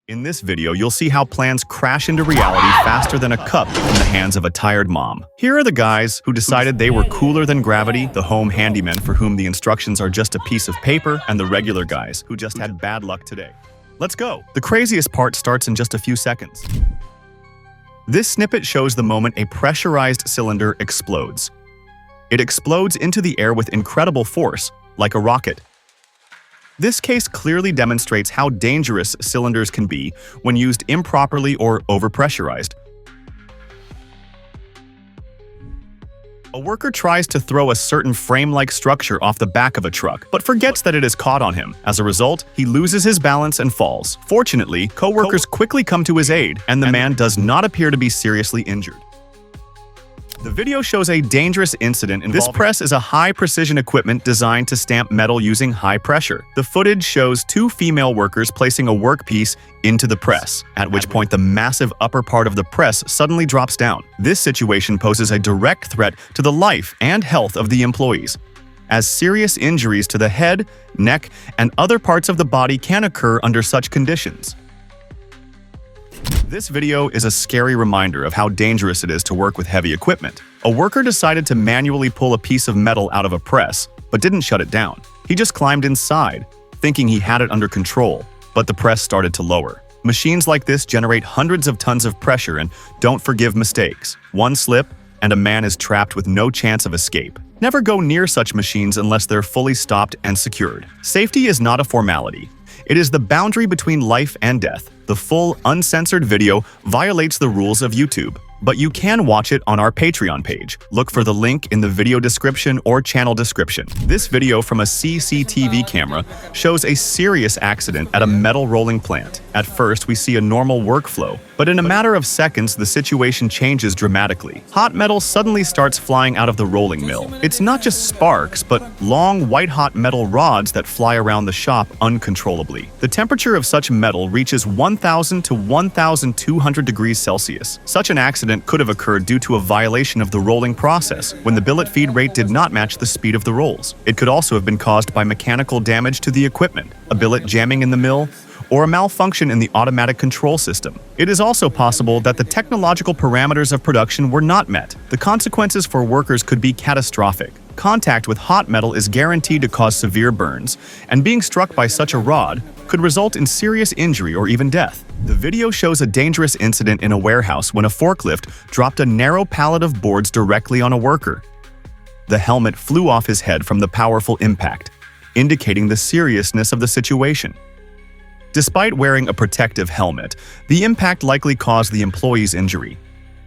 In this video, you'll see how plans crash into reality faster than a cup in the hands of a tired mom. Here are the guys who decided they were cooler than gravity, the home handymen for whom the instructions are just a piece of paper, and the regular guys who just had bad luck today. Let's go! The craziest part starts in just a few seconds. This snippet shows the moment a pressurized cylinder explodes. It explodes into the air with incredible force, like a rocket. This case clearly demonstrates how dangerous cylinders can be when used improperly or overpressurized. A worker tries to throw a certain frame-like structure off the back of a truck, but forgets that it is caught on him. As a result, he loses his balance and falls. Fortunately, co-workers quickly come to his aid, and the man does not appear to be seriously injured. The video shows a dangerous incident involving— This press is a high-precision equipment designed to stamp metal using high pressure. The footage shows two female workers placing a workpiece into the press, at which point the massive upper part of the press suddenly drops down. This situation poses a direct threat to the life and health of the employees, as serious injuries to the head, neck, and other parts of the body can occur under such conditions. This video is a scary reminder of how dangerous it is to work with heavy equipment. A worker decided to manually pull a piece of metal out of a press, but didn't shut it down. He just climbed inside, thinking he had it under control, but the press started to lower. Machines like this generate hundreds of tons of pressure and don't forgive mistakes. One slip, and a man is trapped with no chance of escape. Never go near such machines unless they're fully stopped and secured. Safety is not a formality. It is the boundary between life and death. The full, uncensored video violates the rules of YouTube, but you can watch it on our Patreon page. Look for the link in the video description or channel description. This video from a CCTV camera shows a serious accident at a metal rolling plant. At first, we see a normal workflow, but in a matter of seconds, the situation changes dramatically. Hot metal suddenly starts flying out of the rolling mill. It's not just sparks, but long, white-hot metal rods that fly around the shop uncontrollably. The temperature of such metal reaches 1,000 to 1,200 degrees Celsius. Such an accident could have occurred due to a violation of the rolling process, when the billet feed rate did not match the speed of the rolls. It could also have been caused by mechanical damage to the equipment, a billet jamming in the mill, or a malfunction in the automatic control system. It is also possible that the technological parameters of production were not met. The consequences for workers could be catastrophic. Contact with hot metal is guaranteed to cause severe burns, and being struck by such a rod could result in serious injury or even death. The video shows a dangerous incident in a warehouse when a forklift dropped a narrow pallet of boards directly on a worker. The helmet flew off his head from the powerful impact, indicating the seriousness of the situation. Despite wearing a protective helmet, the impact likely caused the employee's injury.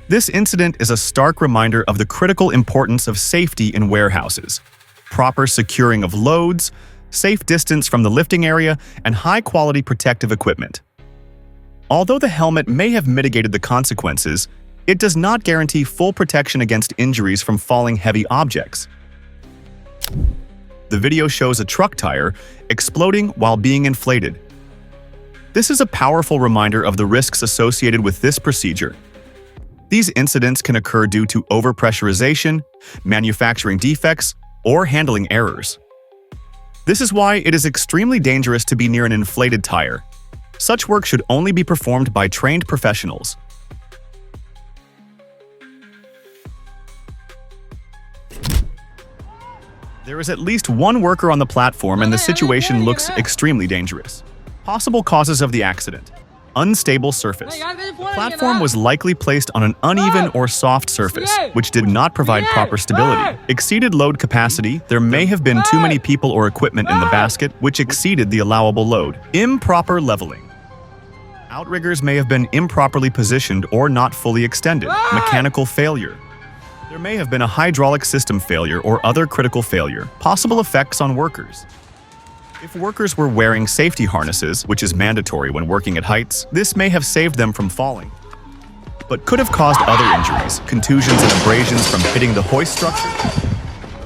This incident is a stark reminder of the critical importance of safety in warehouses. Proper securing of loads, safe distance from the lifting area, and high-quality protective equipment. Although the helmet may have mitigated the consequences, it does not guarantee full protection against injuries from falling heavy objects. The video shows a truck tire exploding while being inflated. This is a powerful reminder of the risks associated with this procedure. These incidents can occur due to overpressurization, manufacturing defects, or handling errors. This is why it is extremely dangerous to be near an inflated tire. Such work should only be performed by trained professionals. There is at least one worker on the platform, and the situation looks extremely dangerous. Possible causes of the accident: unstable surface. The platform was likely placed on an uneven or soft surface, which did not provide proper stability. Exceeded load capacity. There may have been too many people or equipment in the basket, which exceeded the allowable load. Improper leveling. Outriggers may have been improperly positioned or not fully extended. Mechanical failure. There may have been a hydraulic system failure or other critical failure. Possible effects on workers. If workers were wearing safety harnesses, which is mandatory when working at heights, this may have saved them from falling, but could have caused other injuries: contusions and abrasions from hitting the hoist structure,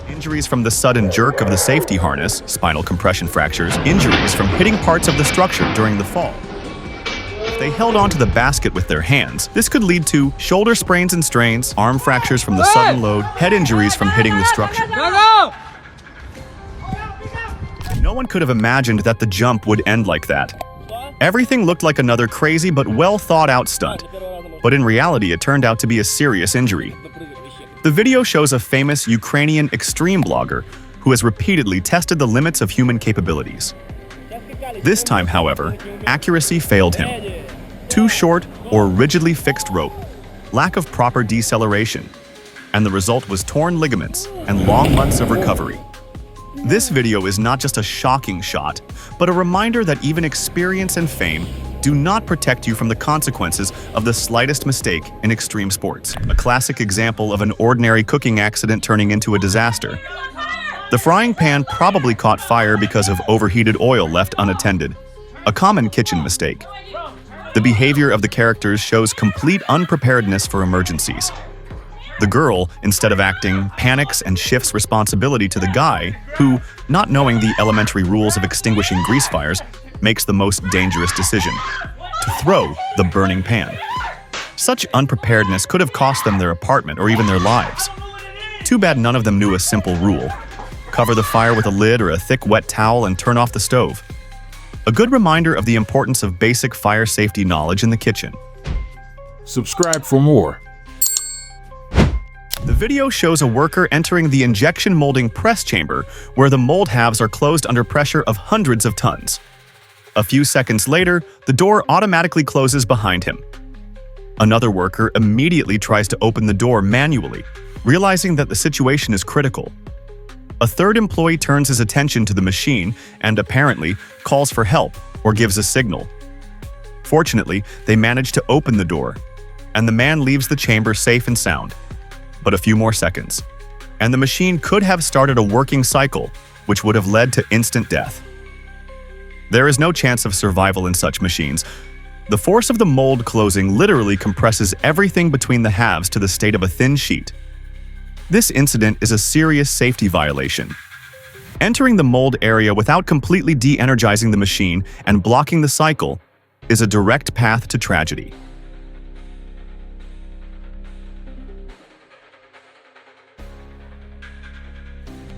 injuries from the sudden jerk of the safety harness, spinal compression fractures, injuries from hitting parts of the structure during the fall. If they held onto the basket with their hands, this could lead to shoulder sprains and strains, arm fractures from the sudden load, head injuries from hitting the structure. No one could have imagined that the jump would end like that. Everything looked like another crazy but well-thought-out stunt, but in reality it turned out to be a serious injury. The video shows a famous Ukrainian extreme blogger who has repeatedly tested the limits of human capabilities. This time, however, accuracy failed him. Too short or rigidly fixed rope, lack of proper deceleration, and the result was torn ligaments and long months of recovery. This video is not just a shocking shot, but a reminder that even experience and fame do not protect you from the consequences of the slightest mistake in extreme sports. A classic example of an ordinary cooking accident turning into a disaster. The frying pan probably caught fire because of overheated oil left unattended, a common kitchen mistake. The behavior of the characters shows complete unpreparedness for emergencies. The girl, instead of acting, panics and shifts responsibility to the guy who, not knowing the elementary rules of extinguishing grease fires, makes the most dangerous decision: to throw the burning pan. Such unpreparedness could have cost them their apartment or even their lives. Too bad none of them knew a simple rule: cover the fire with a lid or a thick wet towel and turn off the stove. A good reminder of the importance of basic fire safety knowledge in the kitchen. Subscribe for more. The video shows a worker entering the injection molding press chamber where the mold halves are closed under pressure of hundreds of tons. A few seconds later, the door automatically closes behind him. Another worker immediately tries to open the door manually, realizing that the situation is critical. A third employee turns his attention to the machine and apparently calls for help or gives a signal. Fortunately, they manage to open the door, and the man leaves the chamber safe and sound. But a few more seconds, and the machine could have started a working cycle, which would have led to instant death. There is no chance of survival in such machines. The force of the mold closing literally compresses everything between the halves to the state of a thin sheet. This incident is a serious safety violation. Entering the mold area without completely de-energizing the machine and blocking the cycle is a direct path to tragedy.